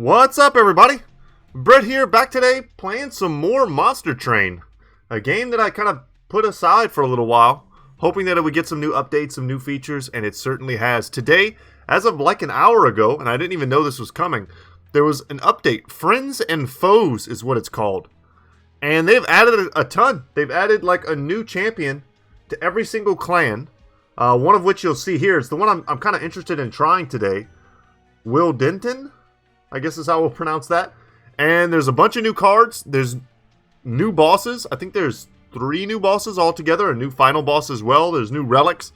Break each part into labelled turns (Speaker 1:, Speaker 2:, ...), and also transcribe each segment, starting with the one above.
Speaker 1: What's up, everybody? Brett here, back today playing some more Monster Train. A game that I kind of put aside for a little while, hoping that it would get some new updates, some new features, and it certainly has. Today, as of like an hour ago, and I didn't even know this was coming, there was an update. Friends and Foes is what it's called. And they've added a ton. They've added like a new champion to every single clan. One of which you'll see here is the one I'm kind of interested in trying today. Will Denton, I guess is how we'll pronounce that. And there's a bunch of new cards. There's new bosses. I think there's 3 new bosses altogether. A new final boss as well. There's new relics.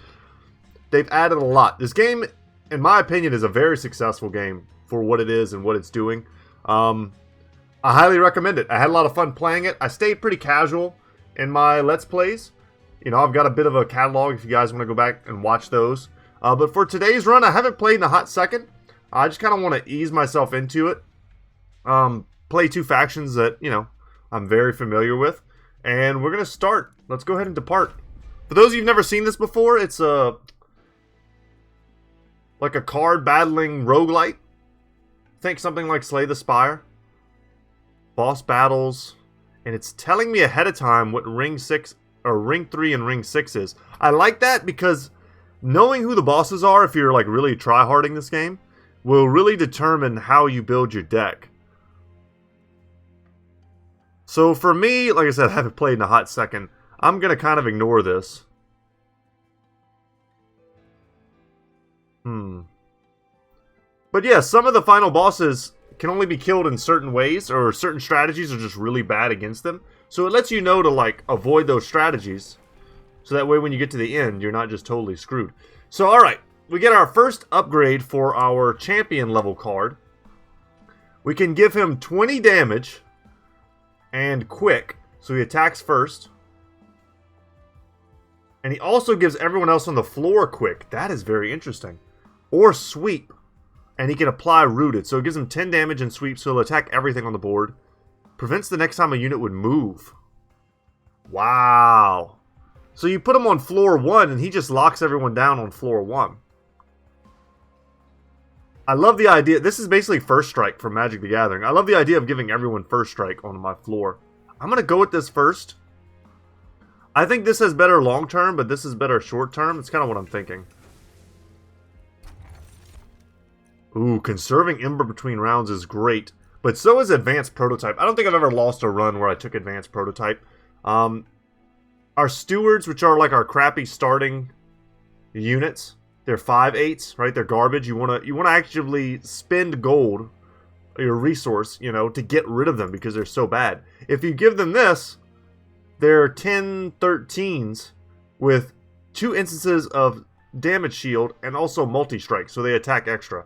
Speaker 1: They've added a lot. This game, in my opinion, is a very successful game for what it is and what it's doing. I highly recommend it. I had a lot of fun playing it. I stayed pretty casual in my Let's Plays. You know, I've got a bit of a catalog if you guys want to go back and watch those. But for today's run, I haven't played in a hot second. I just kind of want to ease myself into it. Play 2 factions that, you know, I'm very familiar with. And we're going to start. Let's go ahead and depart. For those of you who've never seen this before, it's like a card battling roguelike. Think something like Slay the Spire. Boss battles. And it's telling me ahead of time what Ring 6 or Ring 3 and Ring 6 is. I like that because knowing who the bosses are, if you're like really tryharding this game, will really determine how you build your deck. So for me, like I said, I haven't played in a hot second. I'm going to kind of ignore this. But yeah, some of the final bosses can only be killed in certain ways, or certain strategies are just really bad against them. So it lets you know to like avoid those strategies. So that way when you get to the end, you're not just totally screwed. So alright, we get our first upgrade for our champion level card. We can give him 20 damage and quick, so he attacks first. And he also gives everyone else on the floor quick. That is very interesting. Or sweep. And he can apply rooted. So it gives him 10 damage and sweep, so he'll attack everything on the board. Prevents the next time a unit would move. Wow. So you put him on floor 1 and he just locks everyone down on floor 1. I love the idea. This is basically first strike from Magic the Gathering. I love the idea of giving everyone first strike on my floor. I'm going to go with this first. I think this has better long term, but this is better short term. It's kind of what I'm thinking. Ooh, conserving Ember between rounds is great. But so is Advanced Prototype. I don't think I've ever lost a run where I took Advanced Prototype. Our Stewards, which are like our crappy starting units, they're 5/8, right? They're garbage. You wanna actively spend gold, your resource, you know, to get rid of them because they're so bad. If you give them this, they're 10/13s with 2 instances of damage shield and also multi-strike, so they attack extra.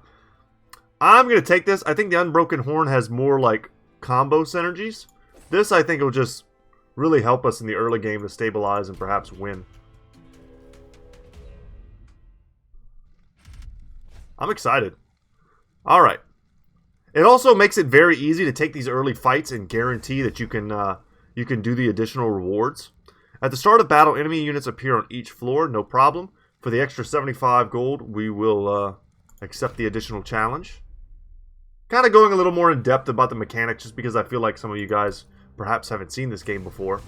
Speaker 1: I'm gonna take this. I think the Unbroken Horn has more like combo synergies. This I think will just really help us in the early game to stabilize and perhaps win. I'm excited. Alright. It also makes it very easy to take these early fights and guarantee that you can do the additional rewards. At the start of battle, enemy units appear on each floor, no problem. For the extra 75 gold, we will accept the additional challenge. Kind of going a little more in depth about the mechanics just because I feel like some of you guys perhaps haven't seen this game before.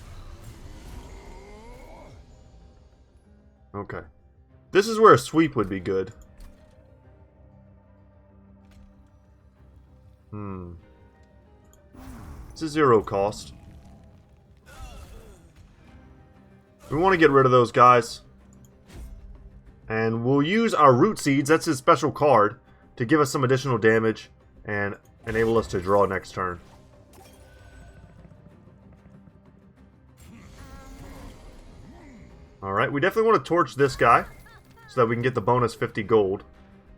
Speaker 1: Okay. This is where a sweep would be good. It's a 0 cost. We want to get rid of those guys. And we'll use our Root Seeds, that's his special card, to give us some additional damage and enable us to draw next turn. Alright, we definitely want to torch this guy so that we can get the bonus 50 gold.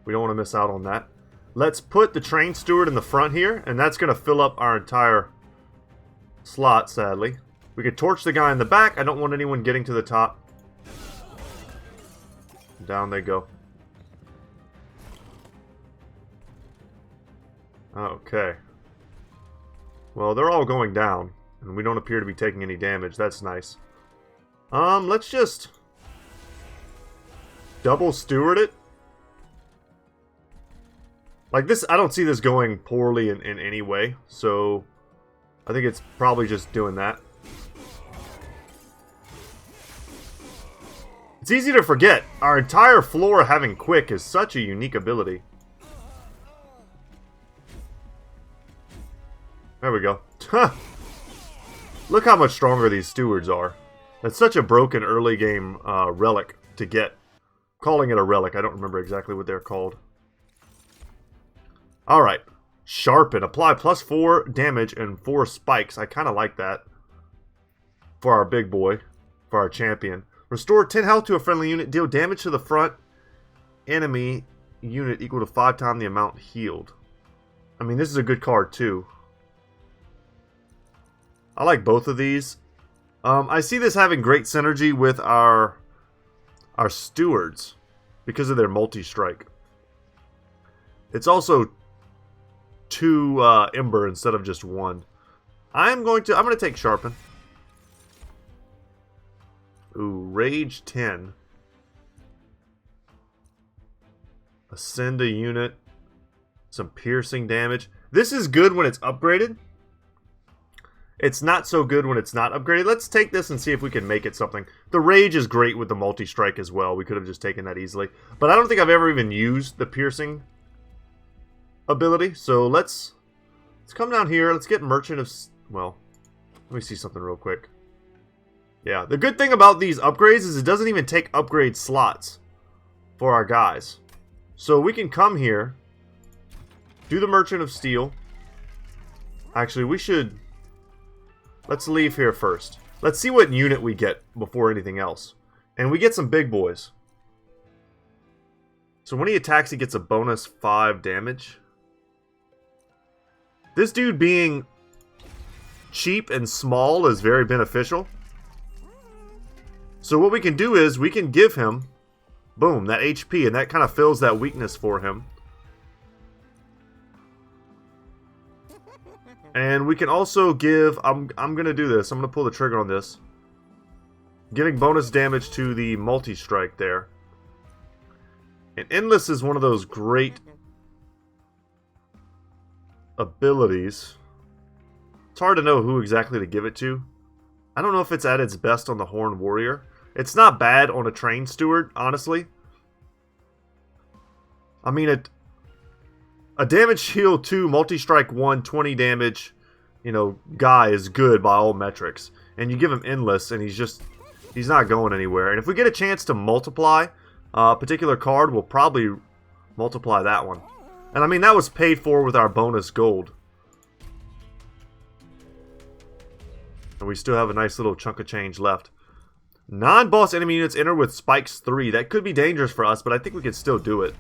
Speaker 1: We don't want to miss out on that. Let's put the Train Steward in the front here, and that's going to fill up our entire slot, sadly. We could torch the guy in the back. I don't want anyone getting to the top. Down they go. Okay. Well, they're all going down, and we don't appear to be taking any damage. That's nice. Let's just double steward it. Like this, I don't see this going poorly in any way. So I think it's probably just doing that. It's easy to forget. Our entire floor having quick is such a unique ability. There we go. Look how much stronger these stewards are. That's such a broken early game relic to get. Calling it a relic. I don't remember exactly what they're called. Alright. Sharpen. Apply +4 damage and 4 spikes. I kind of like that. For our big boy. For our champion. Restore 10 health to a friendly unit. Deal damage to the front enemy unit equal to 5 times the amount healed. I mean, this is a good card too. I like both of these. I see this having great synergy with our stewards because of their multi-strike. It's also 2 Ember instead of just 1. I'm going to take Sharpen. Ooh, Rage 10. Ascend a unit. Some piercing damage. This is good when it's upgraded. It's not so good when it's not upgraded. Let's take this and see if we can make it something. The Rage is great with the multi-strike as well. We could have just taken that easily. But I don't think I've ever even used the piercing ability. So let's come down here. Let's get Merchant of... Well, let me see something real quick. Yeah, the good thing about these upgrades is it doesn't even take upgrade slots for our guys. So we can come here, do the Merchant of Steel. Actually, we should... Let's leave here first. Let's see what unit we get before anything else. And we get some big boys. So when he attacks, he gets a bonus 5 damage. This dude being cheap and small is very beneficial. So what we can do is we can give him, boom, that HP, and that kind of fills that weakness for him. And we can also give, I'm going to do this, I'm going to pull the trigger on this. Giving bonus damage to the multi-strike there. And Endless is one of those great abilities. It's hard to know who exactly to give it to. I don't know if it's at its best on the Horned Warrior. It's not bad on a Trained Steward, honestly. I mean, a damage shield 2, multi-strike 1, 20 damage, you know, guy is good by all metrics. And you give him Endless, and he's not going anywhere. And if we get a chance to multiply a particular card, we'll probably multiply that one. And I mean, that was paid for with our bonus gold. And we still have a nice little chunk of change left. Non-boss enemy units enter with spikes 3. That could be dangerous for us, but I think we can still do it.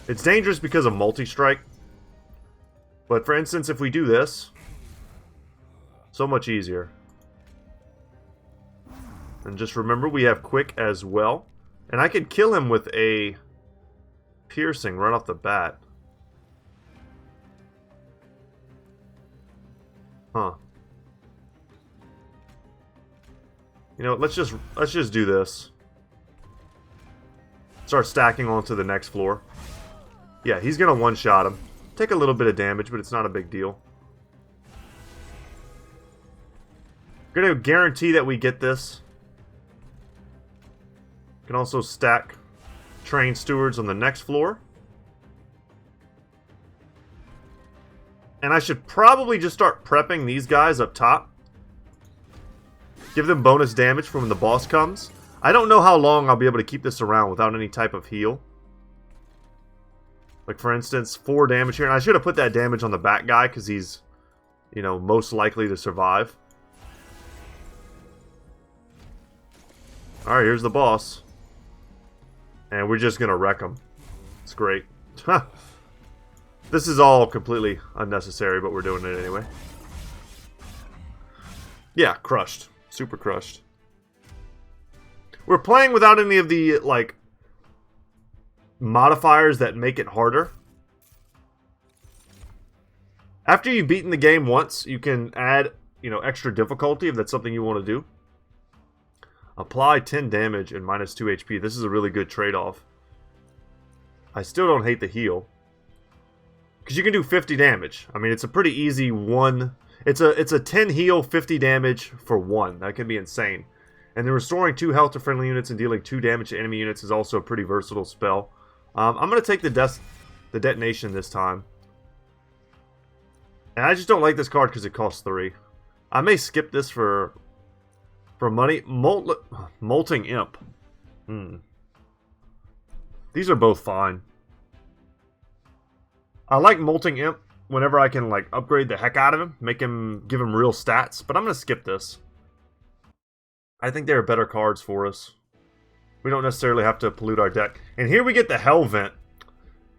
Speaker 1: It's dangerous because of multi-strike. But for instance, if we do this, so much easier. And just remember, we have quick as well. And I could kill him with a piercing right off the bat. Huh. You know, let's just do this. Start stacking onto the next floor. Yeah, he's gonna one-shot him. Take a little bit of damage, but it's not a big deal. Gonna guarantee that we get this. Can also stack Trained Stewards on the next floor. And I should probably just start prepping these guys up top. Give them bonus damage from when the boss comes. I don't know how long I'll be able to keep this around without any type of heal. Like, for instance, 4 damage here. And I should have put that damage on the back guy because he's, you know, most likely to survive. Alright, here's the boss. And we're just going to wreck him. It's great. This is all completely unnecessary, but we're doing it anyway. Yeah, crushed. Super crushed. We're playing without any of the, like, modifiers that make it harder. After you've beaten the game once, you can add, you know, extra difficulty if that's something you want to do. Apply 10 damage and minus 2 HP. This is a really good trade-off. I still don't hate the heal. Because you can do 50 damage. I mean, it's a pretty easy one. It's a 10 heal, 50 damage for 1. That can be insane. And then restoring 2 health to friendly units and dealing 2 damage to enemy units is also a pretty versatile spell. I'm going to take the detonation this time. And I just don't like this card because it costs 3. I may skip this for money. Molting Imp. These are both fine. I like Molting Imp whenever I can like upgrade the heck out of him, give him real stats, but I'm going to skip this. I think there are better cards for us. We don't necessarily have to pollute our deck. And here we get the Hell Vent.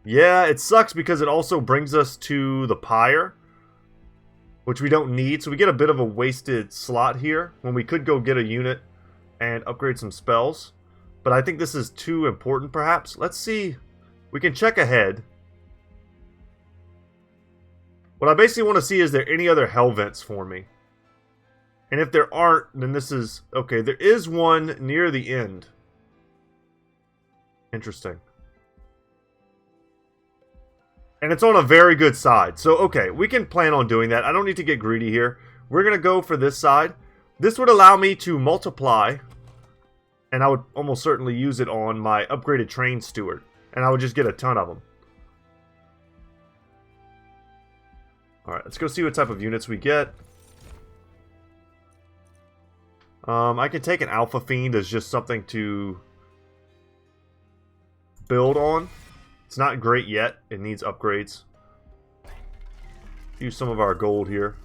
Speaker 1: Yeah, it sucks because it also brings us to the Pyre, which we don't need, so we get a bit of a wasted slot here when we could go get a unit and upgrade some spells. But I think this is too important, perhaps. Let's see. We can check ahead. What I basically want to see is there any other Hell Vents for me. And if there aren't, then this is... Okay, there is one near the end. Interesting. And it's on a very good side. So, okay, we can plan on doing that. I don't need to get greedy here. We're going to go for this side. This would allow me to multiply. And I would almost certainly use it on my upgraded Train Steward. And I would just get a ton of them. Alright, let's go see what type of units we get. I can take an Alpha Fiend as just something to build on. It's not great yet. It needs upgrades. Use some of our gold here.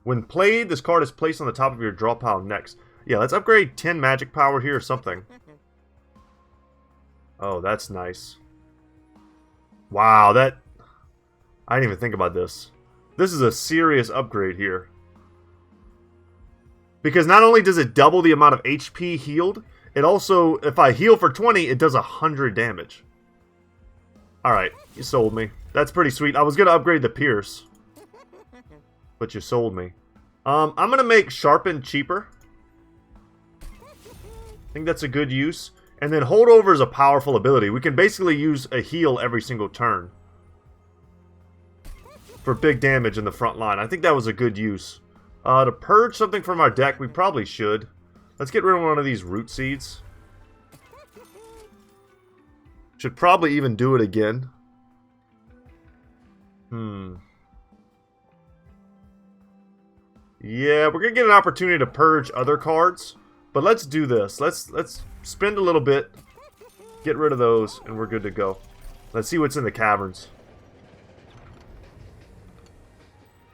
Speaker 1: When played, this card is placed on the top of your draw pile next. Yeah, let's upgrade 10 magic power here or something. Oh, that's nice. Wow, that... I didn't even think about this. This is a serious upgrade here. Because not only does it double the amount of HP healed, it also, if I heal for 20, it does 100 damage. Alright, you sold me. That's pretty sweet. I was going to upgrade the Pierce. But you sold me. I'm going to make Sharpen cheaper. I think that's a good use. And then Holdover is a powerful ability. We can basically use a heal every single turn. For big damage in the front line. I think that was a good use. To purge something from our deck, we probably should. Let's get rid of one of these Root Seeds. Should probably even do it again. Yeah, we're going to get an opportunity to purge other cards. But let's do this. Let's spend a little bit. Get rid of those, and we're good to go. Let's see what's in the caverns.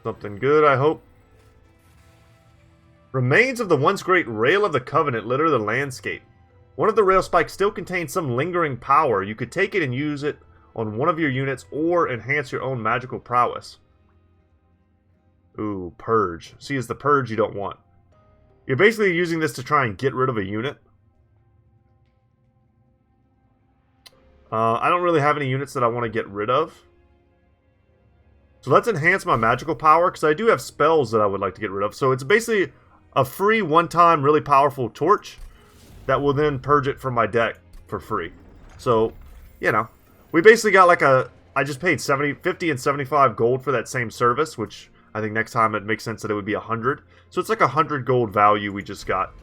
Speaker 1: Something good, I hope. Remains of the once great Rail of the Covenant litter the landscape. One of the rail spikes still contains some lingering power. You could take it and use it on one of your units or enhance your own magical prowess. Ooh, Purge. See, it's the Purge you don't want. You're basically using this to try and get rid of a unit. I don't really have any units that I want to get rid of. So let's enhance my magical power, because I do have spells that I would like to get rid of. So it's basically a free one-time really powerful torch that will then purge it from my deck for free. So, you know, we basically got like a... I just paid 50 and 75 gold for that same service, which I think next time it makes sense that it would be 100. So it's like 100 gold value we just got.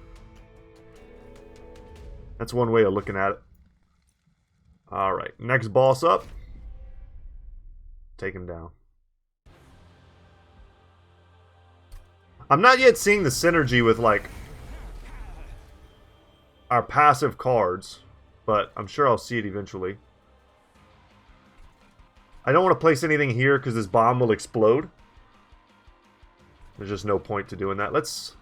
Speaker 1: That's one way of looking at it. Alright, next boss up. Take him down. I'm not yet seeing the synergy with, like, our passive cards, but I'm sure I'll see it eventually. I don't want to place anything here because this bomb will explode. There's just no point to doing that. Let's...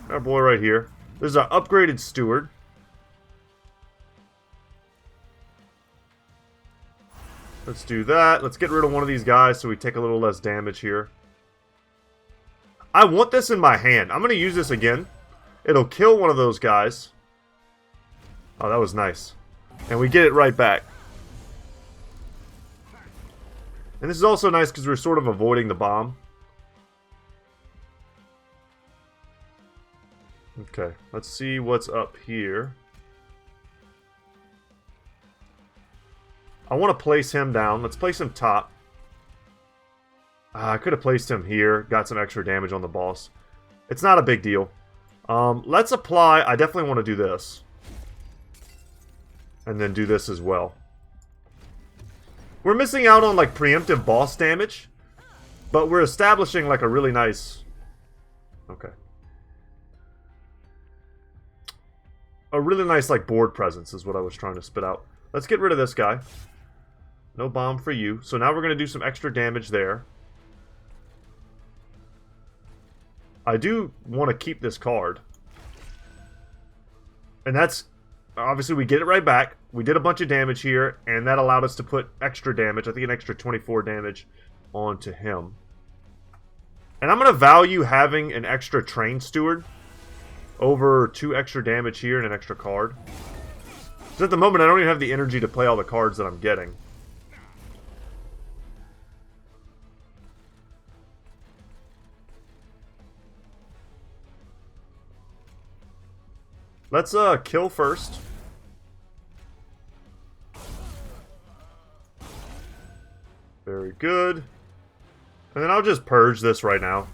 Speaker 1: Our boy right here. This is our upgraded steward. Let's do that. Let's get rid of one of these guys so we take a little less damage here. I want this in my hand. I'm going to use this again. It'll kill one of those guys. Oh, that was nice. And we get it right back. And this is also nice because we're sort of avoiding the bomb. Okay, let's see what's up here. I want to place him down. Let's place him top. I could have placed him here. Got some extra damage on the boss. It's not a big deal. Let's apply. I definitely want to do this. And then do this as well. We're missing out on like preemptive boss damage. But we're establishing like a really nice... Okay. A really nice like board presence is what I was trying to spit out. Let's get rid of this guy. No bomb for you. So now we're going to do some extra damage there. I do want to keep this card. And that's... Obviously, we get it right back. We did a bunch of damage here, and that allowed us to put extra damage. I think an extra 24 damage onto him. And I'm going to value having an extra Train Steward over 2 extra damage here and an extra card. Because at the moment, I don't even have the energy to play all the cards that I'm getting. Let's kill first. Very good. And then I'll just purge this right now.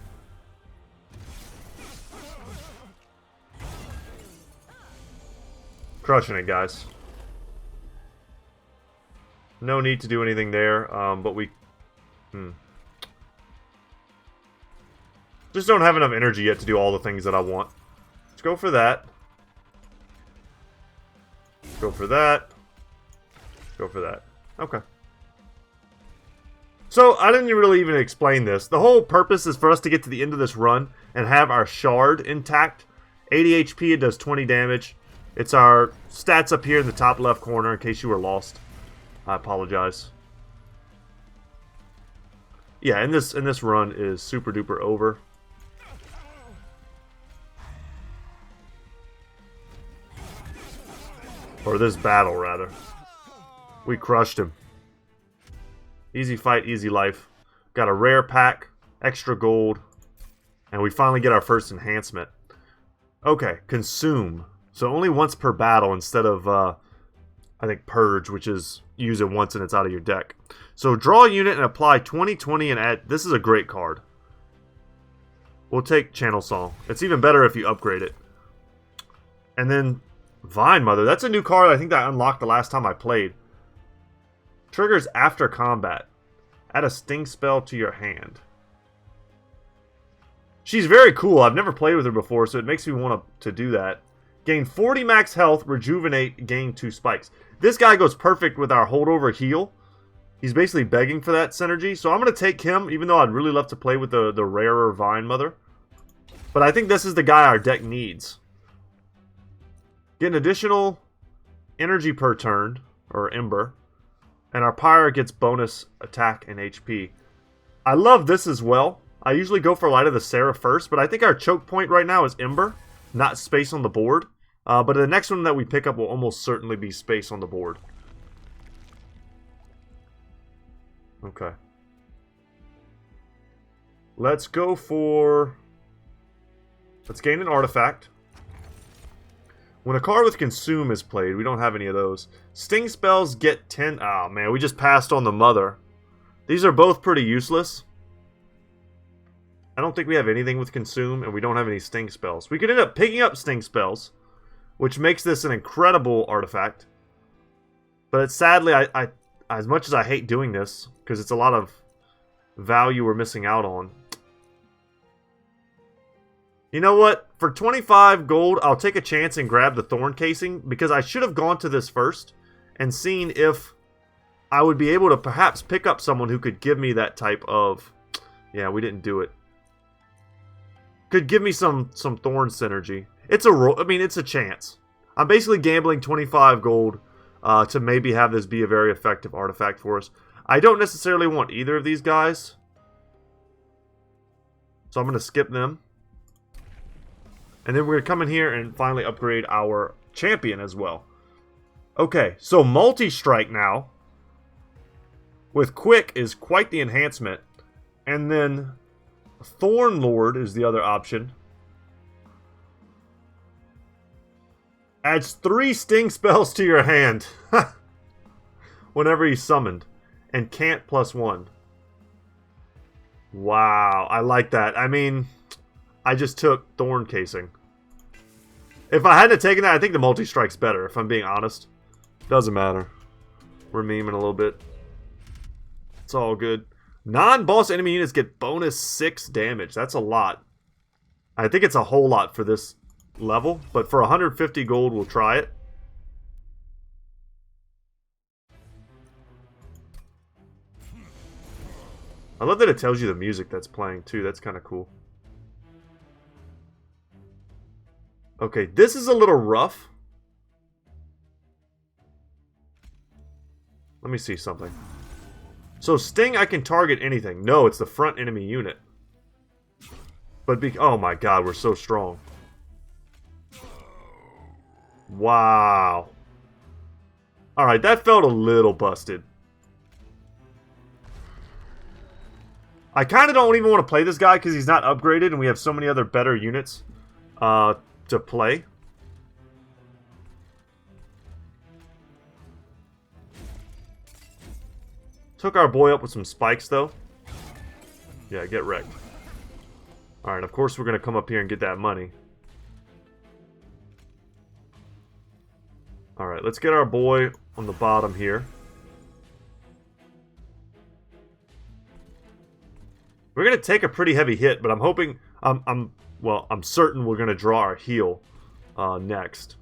Speaker 1: Crushing it, guys. No need to do anything there, but we... Just don't have enough energy yet to do all the things that I want. Let's go for that. Go for that. Go for that. Okay. So, I didn't really even explain this. The whole purpose is for us to get to the end of this run and have our shard intact. 80 HP, it does 20 damage. It's our stats up here in the top left corner in case you were lost. I apologize. Yeah, and this run is super duper over. Or this battle, rather. We crushed him. Easy fight, easy life. Got a rare pack, extra gold, and we finally get our first enhancement. Okay, consume. So only once per battle instead of, I think, purge, which is use it once and it's out of your deck. So draw a unit and apply 20/20 and add... This is a great card. We'll take Channel Song. It's even better if you upgrade it. And then... Vine Mother. That's a new card I think that I unlocked the last time I played. Triggers after combat. Add a sting spell to your hand. She's very cool. I've never played with her before, so it makes me want to do that. Gain 40 max health, rejuvenate, gain 2 spikes. This guy goes perfect with our holdover heal. He's basically begging for that synergy, so I'm going to take him, even though I'd really love to play with the rarer Vine Mother. But I think this is the guy our deck needs. Get an additional energy per turn, or Ember. And our Pyre gets bonus attack and HP. I love this as well. I usually go for Light of the Seraph first, but I think our choke point right now is Ember, not space on the board. But the next one that we pick up will almost certainly be space on the board. Okay. Let's go for... Let's gain an artifact. When a card with Consume is played, we don't have any of those. Sting spells get 10... Oh, man, we just passed on the Mother. These are both pretty useless. I don't think we have anything with Consume, and we don't have any Sting spells. We could end up picking up Sting spells, which makes this an incredible artifact. But it's, sadly, I as much as I hate doing this, because it's a lot of value we're missing out on. You know what? For 25 gold, I'll take a chance and grab the Thorn Casing, because I should have gone to this first and seen if I would be able to perhaps pick up someone who could give me that type of... Yeah, we didn't do it. Could give me some Thorn synergy. It's a chance. I'm basically gambling 25 gold to maybe have this be a very effective artifact for us. I don't necessarily want either of these guys, so I'm going to skip them. And then we're going to come in here and finally upgrade our champion as well. Okay, so multi-strike now with Quick is quite the enhancement. And then Thorn Lord is the other option. Adds 3 sting spells to your hand. Whenever he's summoned. And can't +1. Wow, I like that. I mean, I just took Thorn Casing. If I hadn't taken that, I think the multi-strike's better, if I'm being honest. Doesn't matter. We're memeing a little bit. It's all good. Non-boss enemy units get bonus 6 damage. That's a lot. I think it's a whole lot for this level, but for 150 gold, we'll try it. I love that it tells you the music that's playing, too. That's kind of cool. Okay, this is a little rough. Let me see something. So Sting, I can target anything. No, it's the front enemy unit. But oh my god, we're so strong. Wow. Alright, that felt a little busted. I kind of don't even want to play this guy because he's not upgraded and we have so many other better units to play. Took our boy up with some spikes, though. Yeah, get wrecked. Alright, of course we're going to come up here and get that money. Alright, let's get our boy on the bottom here. We're going to take a pretty heavy hit, but I'm hoping... I'm certain we're going to draw our heal next.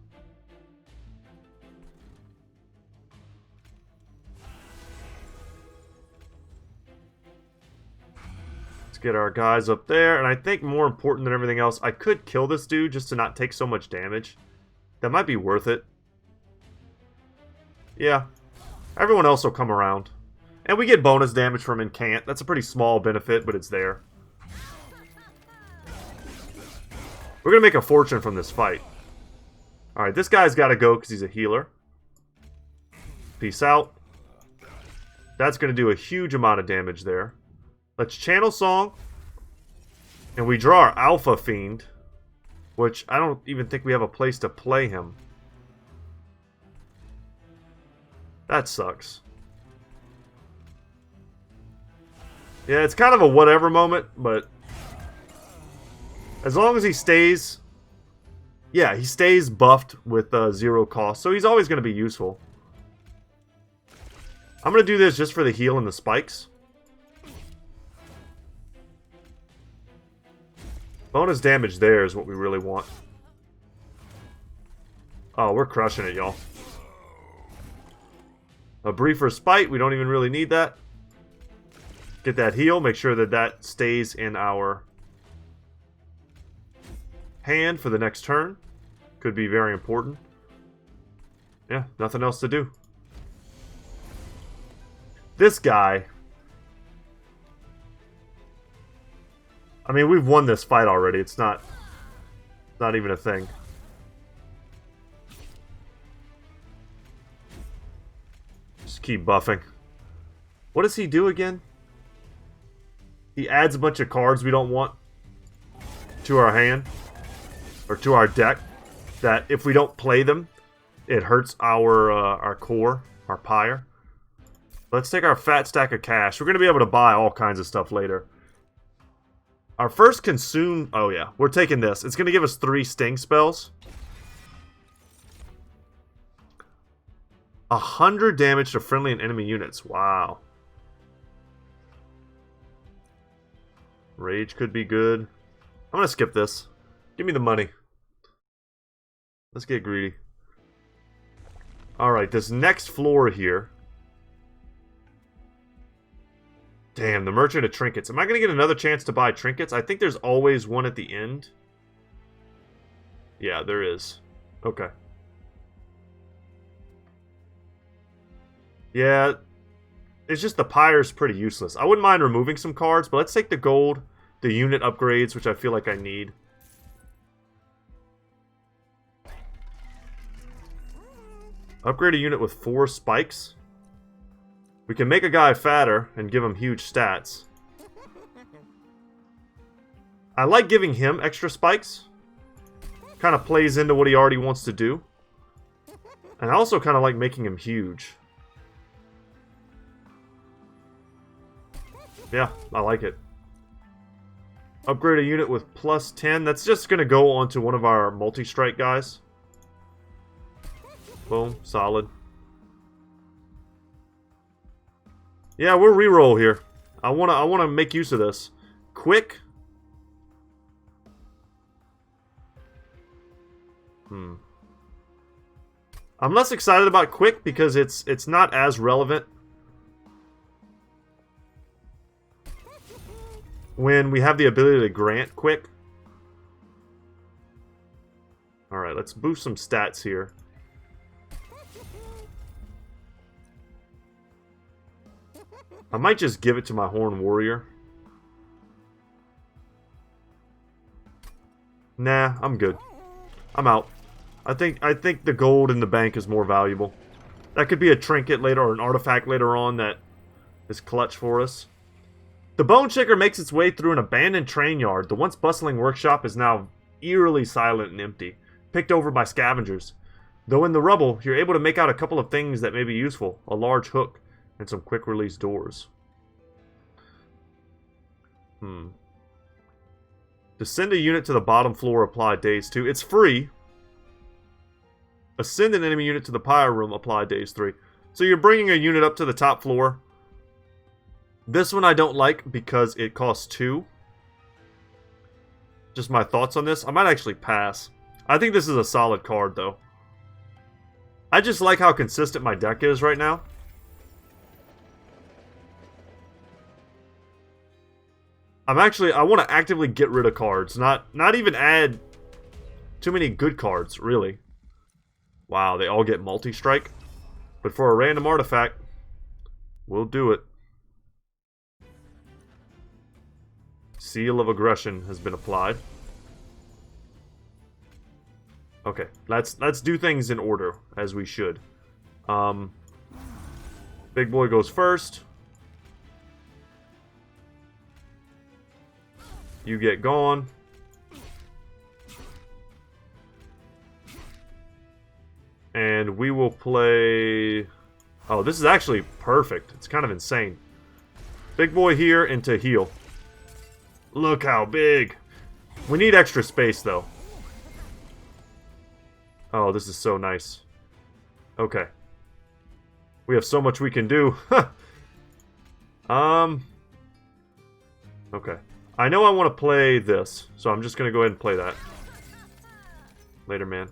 Speaker 1: Get our guys up there, and I think more important than everything else, I could kill this dude just to not take so much damage. That might be worth it. Yeah. Everyone else will come around. And we get bonus damage from Incant. That's a pretty small benefit, but it's there. We're going to make a fortune from this fight. Alright, this guy's got to go because he's a healer. Peace out. That's going to do a huge amount of damage there. Let's channel Song. And we draw our Alpha Fiend. Which I don't even think we have a place to play him. That sucks. Yeah, it's kind of a whatever moment, but... as long as he stays... yeah, he stays buffed with 0 cost. So he's always going to be useful. I'm going to do this just for the heal and the spikes. Bonus damage there is what we really want. Oh, we're crushing it, y'all. A brief respite. We don't even really need that. Get that heal. Make sure that that stays in our hand for the next turn. Could be very important. Yeah, nothing else to do. This guy... I mean, we've won this fight already. It's not even a thing. Just keep buffing. What does he do again? He adds a bunch of cards we don't want to our hand. Or to our deck. That if we don't play them, it hurts our core, our pyre. Let's take our fat stack of cash. We're going to be able to buy all kinds of stuff later. Our first consume... oh yeah, we're taking this. It's going to give us 3 sting spells. 100 damage to friendly and enemy units. Wow. Rage could be good. I'm going to skip this. Give me the money. Let's get greedy. Alright, this next floor here. Damn, the Merchant of Trinkets. Am I going to get another chance to buy trinkets? I think there's always one at the end. Yeah, there is. Okay. Yeah, it's just the pyre's pretty useless. I wouldn't mind removing some cards, but let's take the gold, the unit upgrades, which I feel like I need. Upgrade a unit with 4 spikes. We can make a guy fatter and give him huge stats. I like giving him extra spikes. Kind of plays into what he already wants to do. And I also kind of like making him huge. Yeah, I like it. Upgrade a unit with plus 10. That's just going to go onto one of our multi-strike guys. Boom, solid. Yeah, we'll reroll here. I wanna make use of this. Quick. I'm less excited about quick because it's not as relevant when we have the ability to grant quick. Alright, let's boost some stats here. I might just give it to my Horn Warrior. Nah, I'm good. I'm out. I think the gold in the bank is more valuable. That could be a trinket later or an artifact later on that is clutch for us. The Bone Shaker makes its way through an abandoned train yard. The once bustling workshop is now eerily silent and empty, picked over by scavengers. Though in the rubble, you're able to make out a couple of things that may be useful. A large hook and some quick release doors. To send a unit to the bottom floor, apply days 2. It's free. Ascend an enemy unit to the pyre room, apply days 3. So you're bringing a unit up to the top floor. This one I don't like because it costs 2. Just my thoughts on this. I might actually pass. I think this is a solid card, though. I just like how consistent my deck is right now. I want to actively get rid of cards. Not even add too many good cards, really. Wow, they all get multi-strike. But for a random artifact, we'll do it. Seal of Aggression has been applied. Okay, let's do things in order, as we should. Big boy goes first. You get gone. And we will play... Oh, this is actually perfect. It's kind of insane. Big boy here into heal. Look how big. We need extra space, though. Oh, this is so nice. Okay. We have so much we can do. Okay. I know I want to play this, so I'm just going to go ahead and play that. Later, man.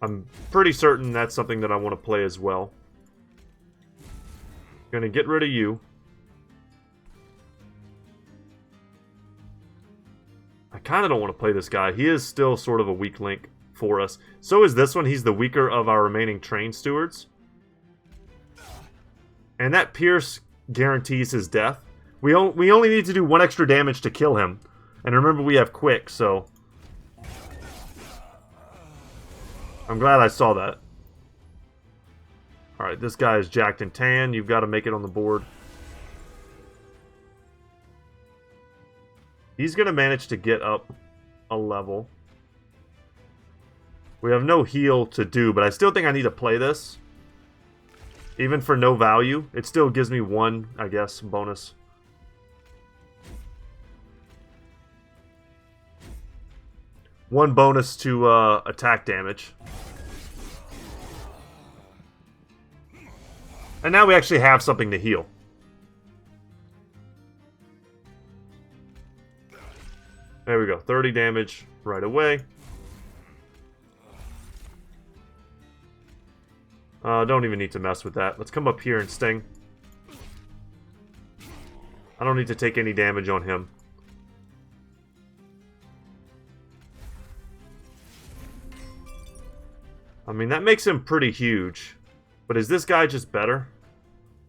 Speaker 1: I'm pretty certain that's something that I want to play as well. Gonna get rid of you. I kind of don't want to play this guy. He is still sort of a weak link for us. So is this one. He's the weaker of our remaining train stewards. And that Pierce guarantees his death. We only need to do 1 extra damage to kill him. And remember, we have quick, so... I'm glad I saw that. Alright, this guy is jacked and tan. You've got to make it on the board. He's going to manage to get up a level. We have no heal to do, but I still think I need to play this. Even for no value, it still gives me 1, I guess, bonus. One bonus to attack damage. And now we actually have something to heal. There we go. 30 damage right away. Don't even need to mess with that. Let's come up here and sting. I don't need to take any damage on him. I mean, that makes him pretty huge. But is this guy just better?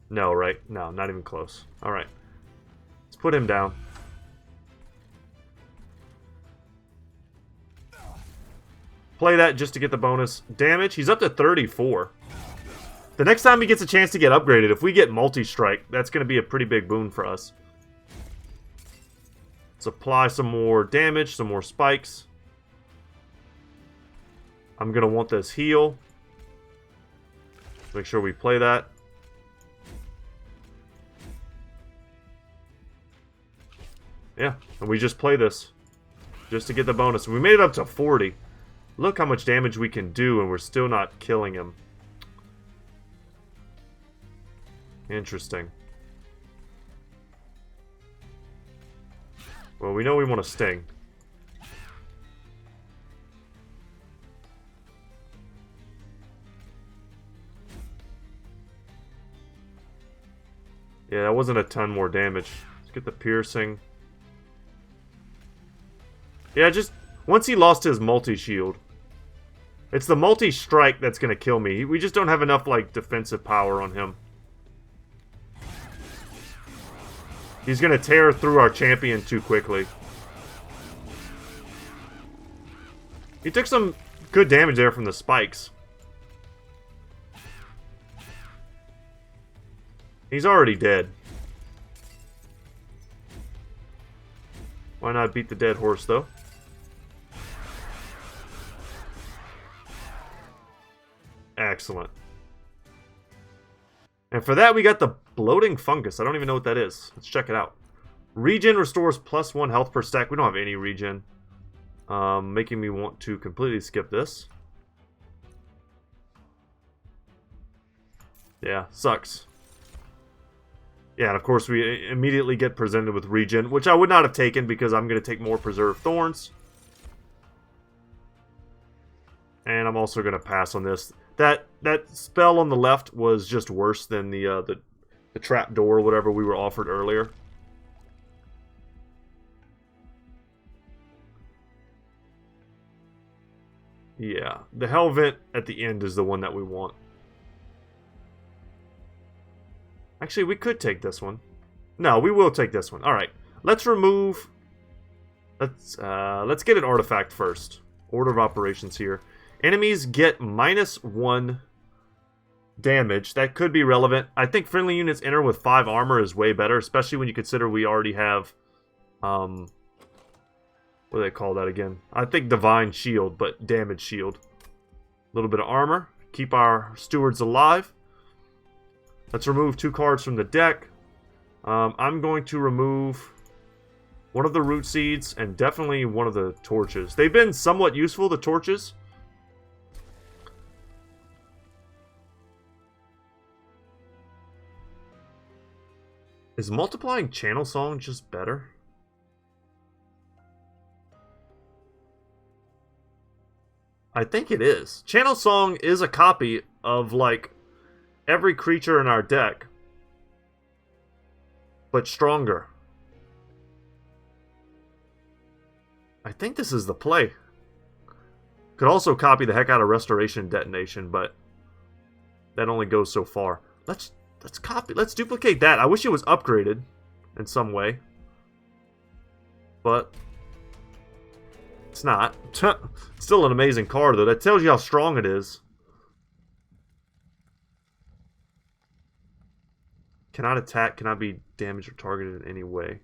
Speaker 1: No, right? No, not even close. Alright. Let's put him down. Play that just to get the bonus damage. He's up to 34. The next time he gets a chance to get upgraded, if we get multi-strike, that's going to be a pretty big boon for us. Let's apply some more damage, some more spikes. I'm going to want this heal. Make sure we play that. Yeah, and we just play this. Just to get the bonus. We made it up to 40. Look how much damage we can do, and we're still not killing him. Interesting. Well, we know we want to sting. Yeah, that wasn't a ton more damage. Let's get the piercing. Yeah, just once he lost his multi-shield. It's the multi-strike that's going to kill me. We just don't have enough, like, defensive power on him. He's going to tear through our champion too quickly. He took some good damage there from the spikes. He's already dead. Why not beat the dead horse, though? Excellent. And for that, we got the bloating fungus. I don't even know what that is. Let's check it out. Regen restores +1 health per stack. We don't have any regen. Making me want to completely skip this. Yeah, sucks. Yeah, and of course we immediately get presented with regen, which I would not have taken because I'm going to take more Preserved Thorns. And I'm also going to pass on this. That spell on the left was just worse than the trap door or whatever we were offered earlier. Yeah, the Hell Vent at the end is the one that we want. Actually, we could take this one. No, we will take this one. All right, let's remove. Let's get an artifact first. Order of operations here. Enemies get -1 damage. That could be relevant. I think friendly units enter with 5 armor is way better, especially when you consider we already have, what do they call that again? I think Divine Shield, but Damage Shield. A little bit of armor. Keep our stewards alive. Let's remove 2 cards from the deck. I'm going to remove one of the root seeds and definitely one of the torches. They've been somewhat useful, the torches. Is multiplying Channel Song just better? I think it is. Channel Song is a copy of, like, every creature in our deck, but stronger. I think this is the play. Could also copy the heck out of Restoration Detonation, but that only goes so far. Let's duplicate that. I wish it was upgraded in some way, but it's not. Still an amazing card, though. That tells you how strong it is. Cannot attack, cannot be damaged or targeted in any way.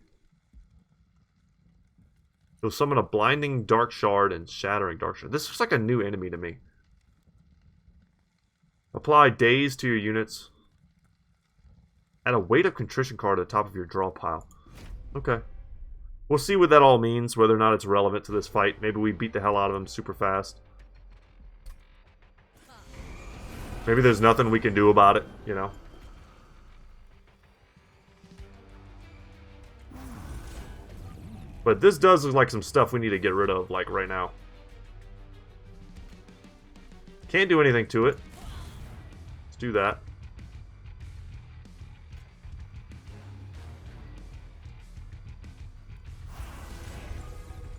Speaker 1: You'll summon a Blinding Dark Shard and Shattering Dark Shard. This looks like a new enemy to me. Apply Daze to your units. Add a Weight of Contrition card at the top of your draw pile. Okay. We'll see what that all means, whether or not it's relevant to this fight. Maybe we beat the hell out of him super fast. Maybe there's nothing we can do about it, you know. But this does look like some stuff we need to get rid of, like, right now. Can't do anything to it. Let's do that.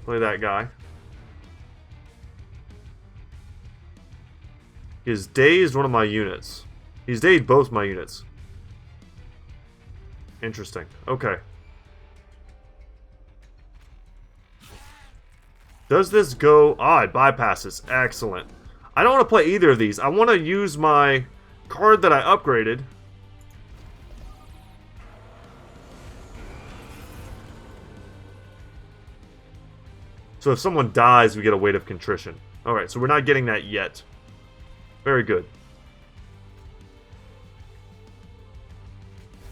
Speaker 1: Play that guy. He's dazed one of my units. He's dazed both my units. Interesting. Okay. Does this go... Ah, it bypasses. Excellent. I don't want to play either of these. I want to use my card that I upgraded. So if someone dies, we get a Weight of Contrition. Alright, so we're not getting that yet. Very good.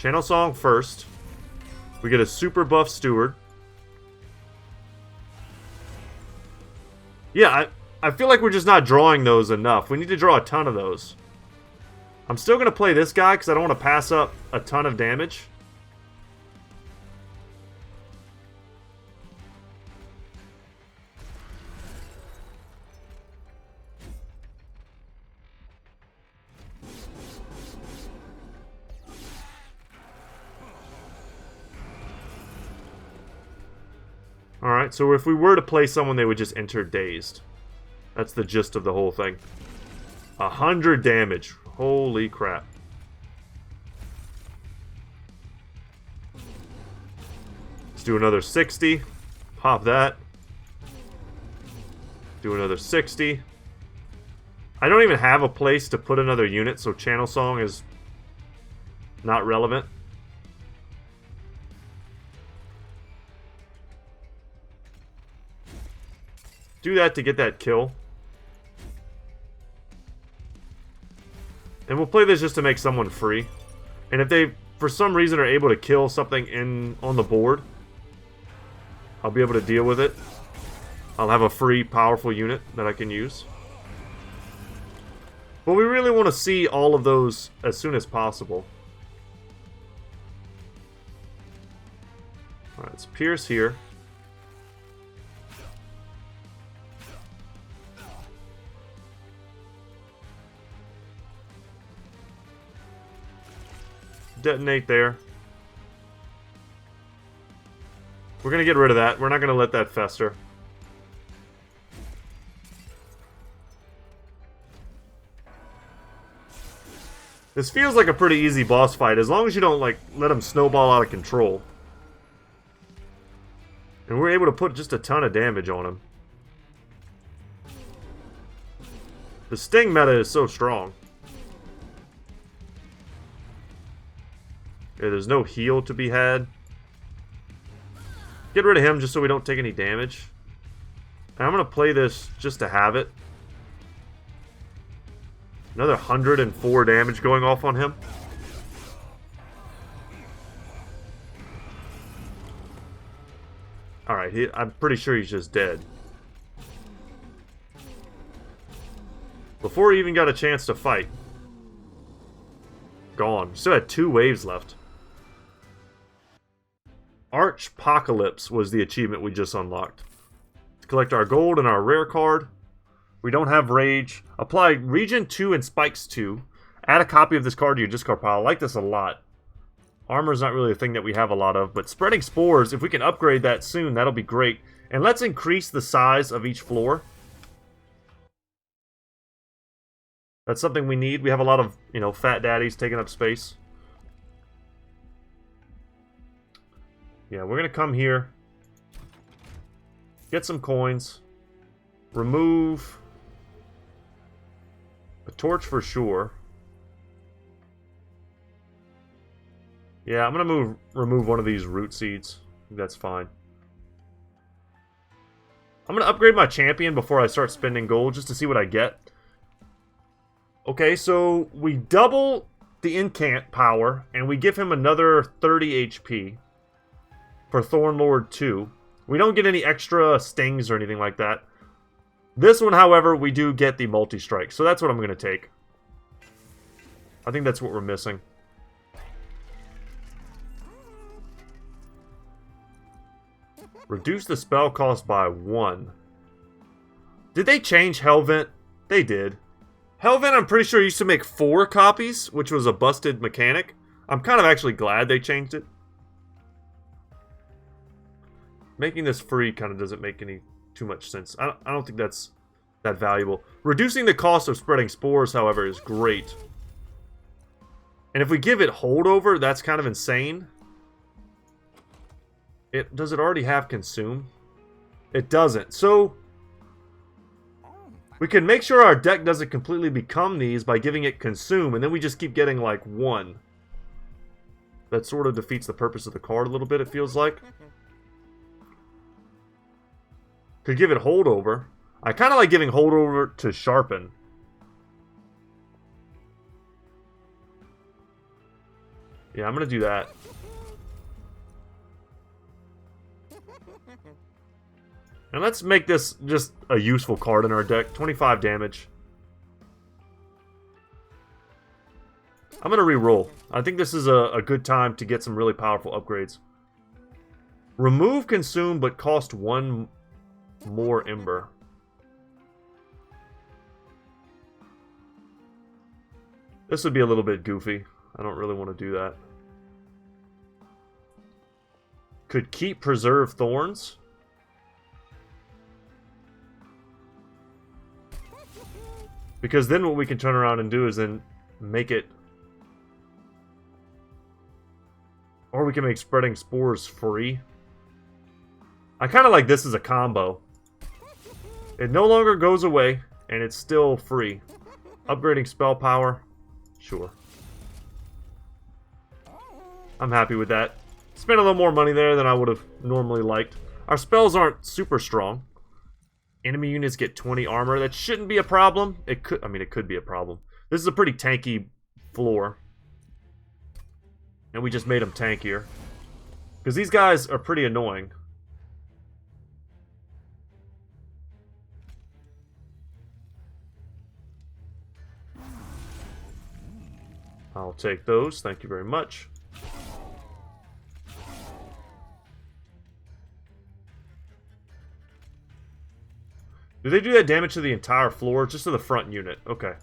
Speaker 1: Channel Song first. We get a super buff Steward. Yeah, I feel like we're just not drawing those enough. We need to draw a ton of those. I'm still going to play this guy because I don't want to pass up a ton of damage. Alright, so if we were to play someone, they would just enter dazed. That's the gist of the whole thing. 100 damage. Holy crap. Let's do another 60. Pop that. Do another 60. I don't even have a place to put another unit, so Channel Song is not relevant. Do that to get that kill. And we'll play this just to make someone free. And if they, for some reason, are able to kill something on the board, I'll be able to deal with it. I'll have a free, powerful unit that I can use. But we really want to see all of those as soon as possible. Alright, let's Pierce here. Detonate there. We're going to get rid of that. We're not going to let that fester. This feels like a pretty easy boss fight, as long as you don't, like, let him snowball out of control. And we're able to put just a ton of damage on him. The Sting meta is so strong. Okay, there's no heal to be had. Get rid of him just so we don't take any damage. And I'm going to play this just to have it. Another 104 damage going off on him. Alright, I'm pretty sure he's just dead. Before he even got a chance to fight. Gone. Still had 2 waves left. Archpocalypse was the achievement we just unlocked. To collect our gold and our rare card. We don't have Rage. Apply Regen 2 and Spikes 2. Add a copy of this card to your discard pile. I like this a lot. Armor's not really a thing that we have a lot of, but Spreading Spores, if we can upgrade that soon, that'll be great. And let's increase the size of each floor. That's something we need. We have a lot of, you know, fat daddies taking up space. Yeah, we're going to come here. Get some coins. Remove a torch for sure. Yeah, I'm going to remove one of these root seeds. I think that's fine. I'm going to upgrade my champion before I start spending gold just to see what I get. Okay, so we double the incant power and we give him another 30 HP for Thornlord 2. We don't get any extra stings or anything like that. This one, however, we do get the multi-strike, so that's what I'm going to take. I think that's what we're missing. Reduce the spell cost by 1. Did they change Hellvent? They did. Hellvent, I'm pretty sure, used to make 4 copies, which was a busted mechanic. I'm kind of actually glad they changed it. Making this free kind of doesn't make too much sense. I don't think that's that valuable. Reducing the cost of Spreading Spores, however, is great. And if we give it Holdover, that's kind of insane. Does it already have Consume? It doesn't. So we can make sure our deck doesn't completely become these by giving it Consume, and then we just keep getting like 1. That sort of defeats the purpose of the card a little bit, it feels like. Could give it Holdover. I kind of like giving Holdover to Sharpen. Yeah, I'm going to do that. And let's make this just a useful card in our deck. 25 damage. I'm going to re-roll. I think this is a good time to get some really powerful upgrades. Remove consume, but cost 1 more ember. This would be a little bit goofy. I don't really want to do that. Could keep preserve thorns. Because then what we can turn around and do is then make it... Or we can make spreading spores free. I kind of like this as a combo. It no longer goes away, and it's still free. Upgrading spell power. Sure. I'm happy with that. Spent a little more money there than I would have normally liked. Our spells aren't super strong. Enemy units get 20 armor. That shouldn't be a problem. It could, I mean, it could be a problem. This is a pretty tanky floor. And we just made them tankier. Because these guys are pretty annoying. I'll take those. Thank you very much. Do they do that damage to the entire floor? Just to the front unit. Okay.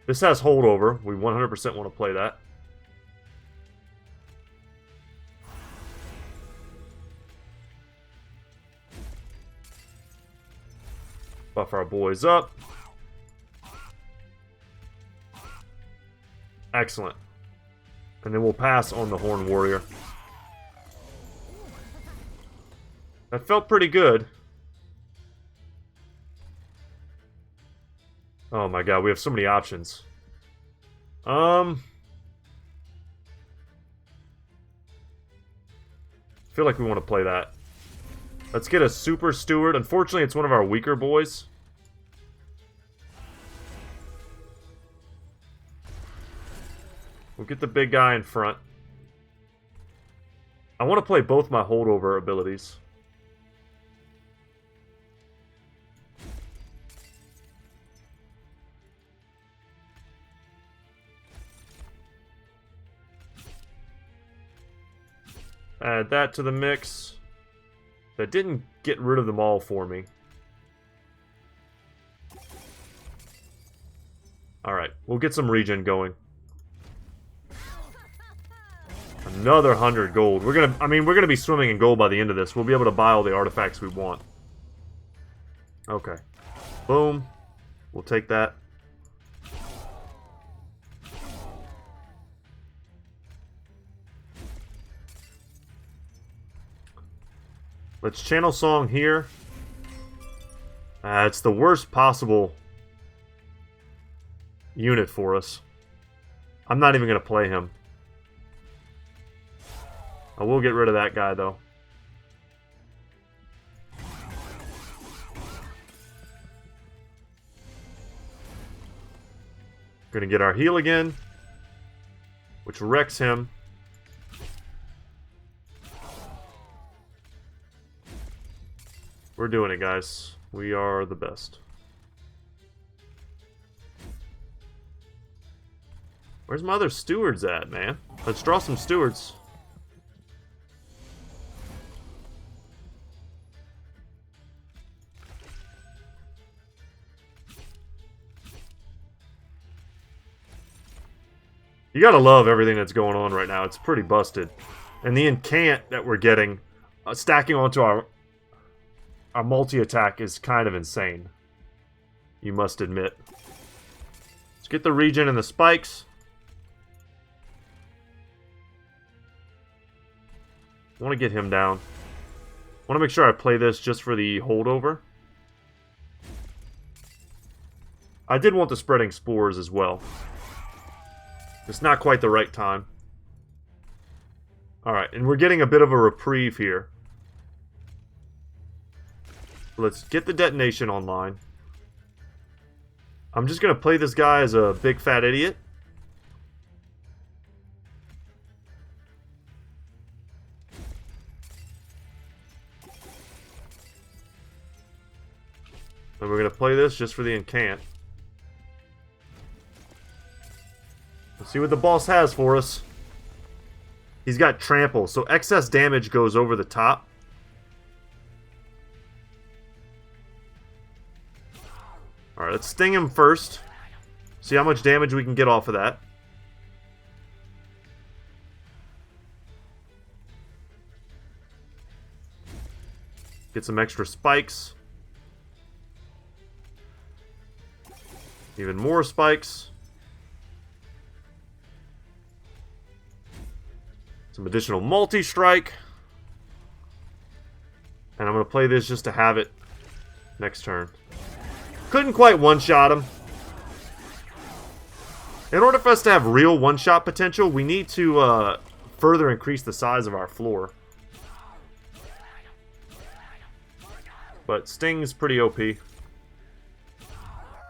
Speaker 1: This has holdover. We 100% want to play that. Buff our boys up. Excellent. And then we'll pass on the Horn Warrior. That felt pretty good. Oh my god, we have so many options. I feel like we want to play that. Let's get a Super Steward. Unfortunately, it's one of our weaker boys. We'll get the big guy in front. I want to play both my holdover abilities. Add that to the mix. That didn't get rid of them all for me. Alright, we'll get some regen going. Another 100 gold. We're gonna be swimming in gold by the end of this. We'll be able to buy all the artifacts we want. Okay. Boom. We'll take that. Let's channel song here. It's the worst possible unit for us. I'm not even going to play him. I will get rid of that guy, though. Gonna get our heal again, which wrecks him. We're doing it, guys. We are the best. Where's my other stewards at, man? Let's draw some stewards. You gotta love everything that's going on right now. It's pretty busted. And the incant that we're getting, stacking onto our multi-attack is kind of insane. You must admit. Let's get the regen and the spikes. I want to get him down. I want to make sure I play this just for the holdover. I did want the spreading spores as well. It's not quite the right time. Alright, and we're getting a bit of a reprieve here. Let's get the detonation online. I'm just going to play this guy as a big fat idiot. And we're going to play this just for the incant. Let's see what the boss has for us. He's got trample, so excess damage goes over the top. Alright, let's sting him first. See how much damage we can get off of that. Get some extra spikes. Even more spikes. Some additional multi-strike. And I'm going to play this just to have it next turn. Couldn't quite one-shot him. In order for us to have real one-shot potential, we need to further increase the size of our floor. But Sting's pretty OP.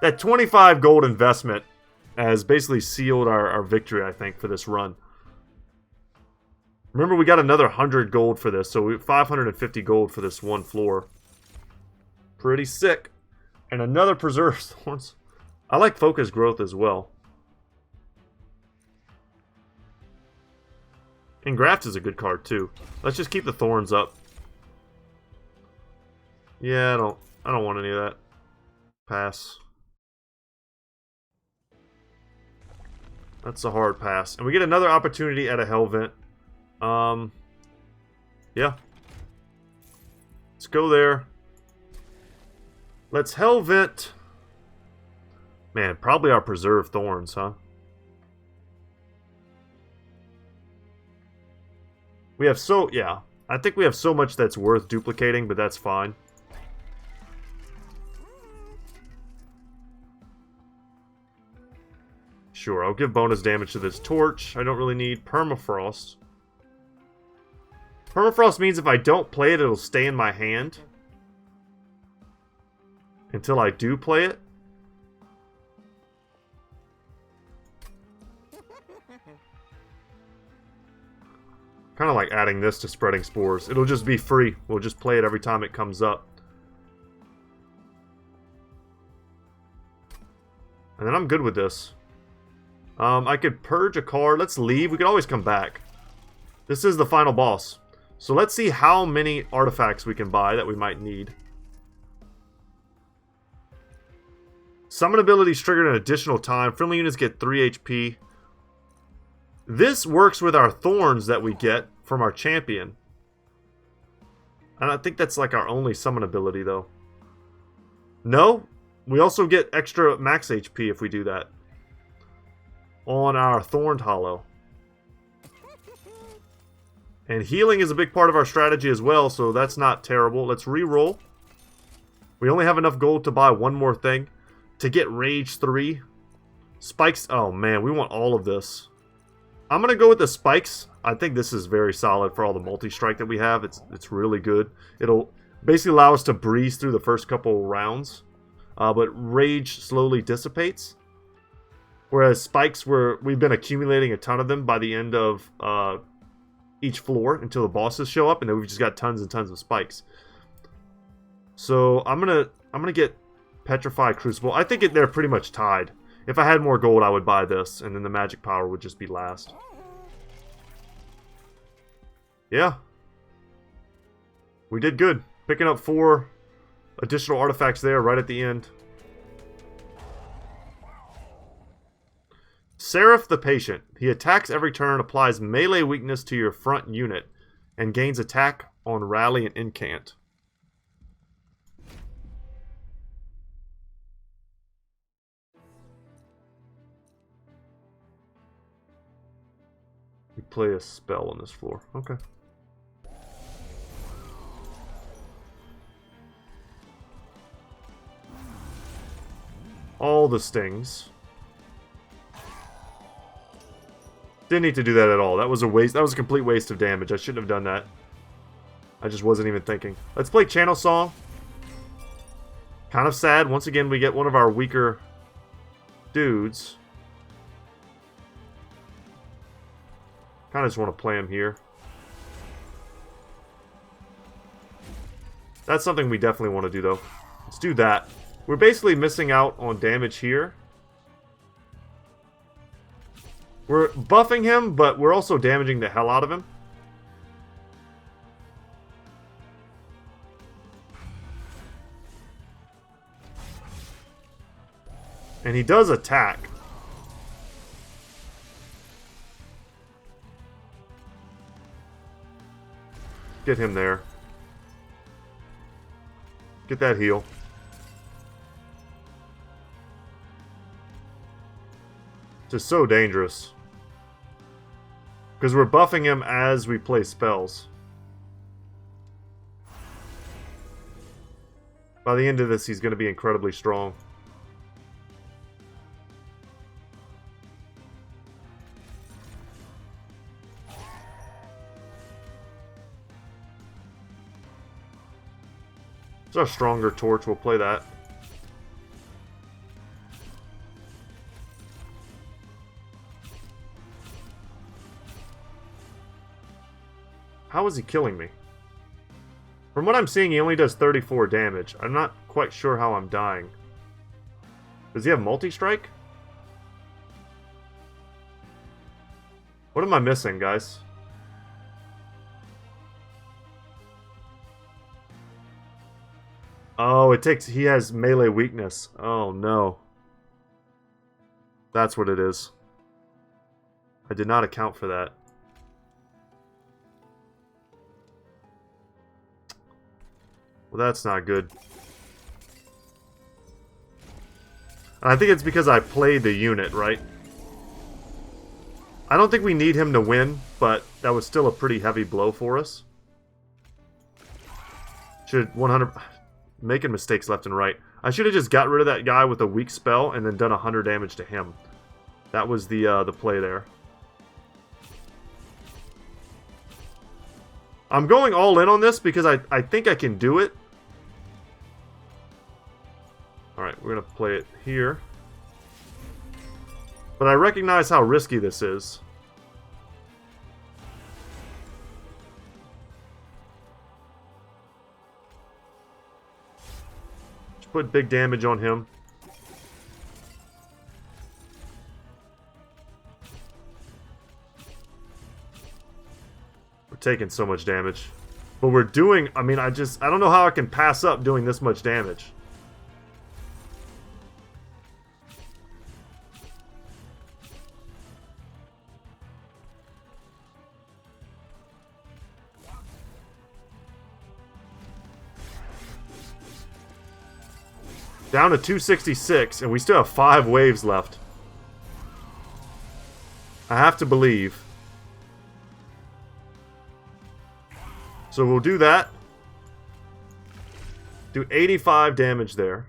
Speaker 1: That 25 gold investment has basically sealed our victory, I think, for this run. Remember, we got another 100 gold for this, so 550 gold for this one floor. Pretty sick. And another Preserved Thorns. I like Focus Growth as well. Engraft is a good card too. Let's just keep the Thorns up. Yeah, I don't want any of that. Pass. That's a hard pass. And we get another opportunity at a Hellvent. Yeah. Let's go there. Let's Hellvent. Man, probably our Preserved Thorns, huh? We have yeah. I think we have so much that's worth duplicating, but that's fine. Sure, I'll give bonus damage to this torch. I don't really need Permafrost. Permafrost means if I don't play it, it'll stay in my hand. Until I do play it. Kind of like adding this to Spreading Spores. It'll just be free. We'll just play it every time it comes up. And then I'm good with this. I could purge a card. Let's leave. We could always come back. This is the final boss. So let's see how many artifacts we can buy that we might need. Summon abilities triggered an additional time. Friendly units get 3 HP. This works with our thorns that we get from our champion. And I think that's like our only summon ability though. No, we also get extra max HP if we do that. On our Thorned Hollow. And healing is a big part of our strategy as well, so that's not terrible. Let's re-roll. We only have enough gold to buy one more thing. To get Rage 3. Spikes. Oh man, we want all of this. I'm going to go with the spikes. I think this is very solid for all the multi-strike that we have. It's really good. It'll basically allow us to breeze through the first couple rounds. But Rage slowly dissipates. Whereas spikes, we've been accumulating a ton of them by the end of each floor until the bosses show up, and then we've just got tons and tons of spikes. So I'm gonna get Petrify Crucible. I think they're pretty much tied. If I had more gold, I would buy this, and then the magic power would just be last. Yeah. We did good. Picking up 4 additional artifacts there right at the end. Seraph the Patient. He attacks every turn, applies melee weakness to your front unit, and gains attack on rally and incant. We play a spell on this floor. Okay. All the stings. Didn't need to do that at all. That was a waste. That was a complete waste of damage. I shouldn't have done that. I just wasn't even thinking. Let's play Channel Song. Kind of sad. Once again, we get one of our weaker dudes. Kind of just want to play him here. That's something we definitely want to do, though. Let's do that. We're basically missing out on damage here. We're buffing him, but we're also damaging the hell out of him. And he does attack. Get him there. Get that heal. Just so dangerous. Because we're buffing him as we play spells. By the end of this, he's going to be incredibly strong. It's our stronger torch. We'll play that. How is he killing me? From what I'm seeing, he only does 34 damage. I'm not quite sure how I'm dying. Does he have multi-strike? What am I missing, guys? Oh, he has melee weakness. Oh, no. That's what it is. I did not account for that. Well, that's not good. I think it's because I played the unit, right? I don't think we need him to win, but that was still a pretty heavy blow for us. Should 100... Making mistakes left and right. I should have just got rid of that guy with a weak spell and then done 100 damage to him. That was the play there. I'm going all in on this because I think I can do it. Alright, we're going to play it here. But I recognize how risky this is. Just put big damage on him. We're taking so much damage. But we're doing... I mean, I don't know how I can pass up doing this much damage. Down to 266, and we still have 5 waves left. I have to believe. So we'll do that. Do 85 damage there.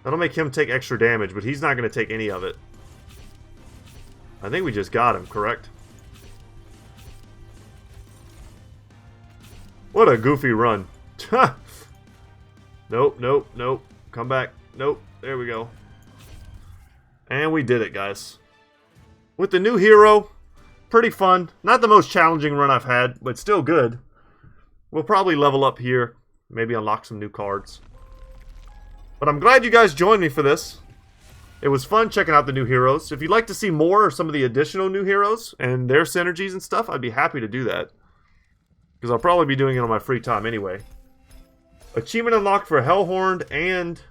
Speaker 1: That'll make him take extra damage, but he's not going to take any of it. I think we just got him, correct? What a goofy run. Nope, nope, nope. Come back. Nope. There we go. And we did it, guys. With the new hero, pretty fun. Not the most challenging run I've had, but still good. We'll probably level up here. Maybe unlock some new cards. But I'm glad you guys joined me for this. It was fun checking out the new heroes. If you'd like to see more of some of the additional new heroes and their synergies and stuff, I'd be happy to do that. Because I'll probably be doing it on my free time anyway. Achievement unlocked for Hellhorned and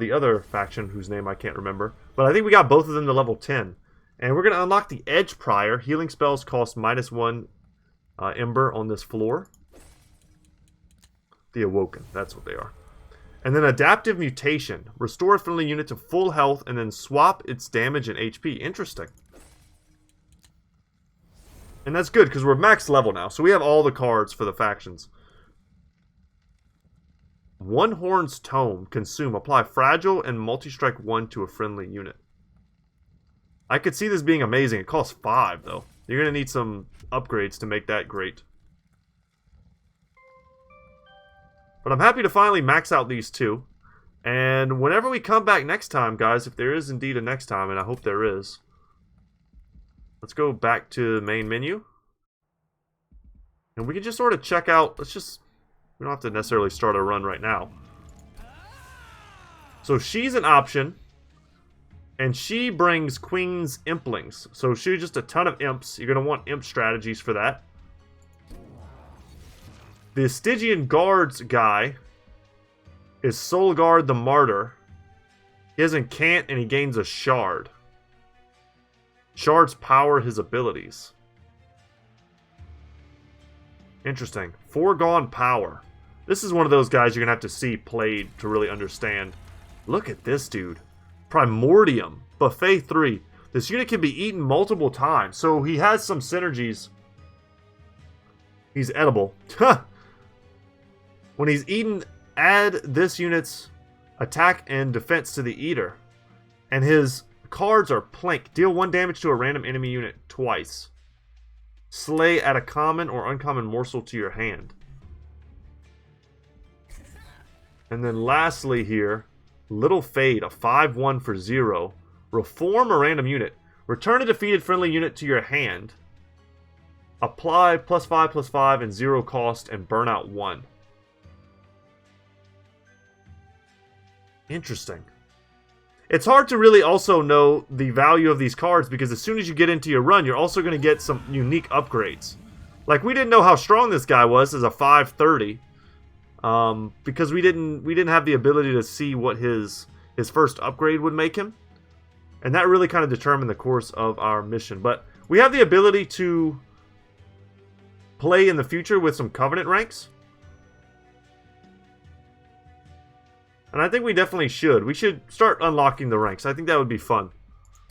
Speaker 1: the other faction whose name I can't remember. But I think we got both of them to level 10. And we're going to unlock the Edge Prior. Healing spells cost -1 Ember on this floor. The Awoken, that's what they are. And then Adaptive Mutation. Restore a friendly unit to full health and then swap its damage and HP. Interesting. And that's good, because we're max level now. So we have all the cards for the factions. One Horn's Tome. Consume. Apply Fragile and Multi-Strike 1 to a friendly unit. I could see this being amazing. It costs 5, though. You're going to need some upgrades to make that great. But I'm happy to finally max out these two. And whenever we come back next time, guys, if there is indeed a next time, and I hope there is, let's go back to the main menu. And we can just sort of check out, we don't have to necessarily start a run right now. So she's an option. And she brings Queen's Implings. So she's just a ton of imps. You're going to want imp strategies for that. The Stygian Guards guy is Solgard the Martyr. He has Incant and he gains a Shard. Shards power his abilities. Interesting. Foregone Power. This is one of those guys you're going to have to see played to really understand. Look at this dude. Primordium. Buffet 3. This unit can be eaten multiple times. So he has some synergies. He's edible. When he's eaten, add this unit's attack and defense to the eater. And his cards are Plink. Deal 1 damage to a random enemy unit twice. Slay, add a common or uncommon morsel to your hand. And then lastly here, Little Fade, a 5/1 for 0. Reform a random unit. Return a defeated friendly unit to your hand. Apply +5/+5 and 0 cost and burn out 1. Interesting. It's hard to really also know the value of these cards because as soon as you get into your run, you're also going to get some unique upgrades. Like, we didn't know how strong this guy was as a 530 because we didn't have the ability to see what his first upgrade would make him. And that really kind of determined the course of our mission. But we have the ability to play in the future with some Covenant ranks. And I think we definitely should. We should start unlocking the ranks. I think that would be fun.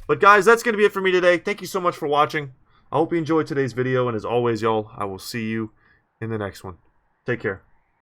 Speaker 1: But guys, that's going to be it for me today. Thank you so much for watching. I hope you enjoyed today's video. And as always, y'all, I will see you in the next one. Take care.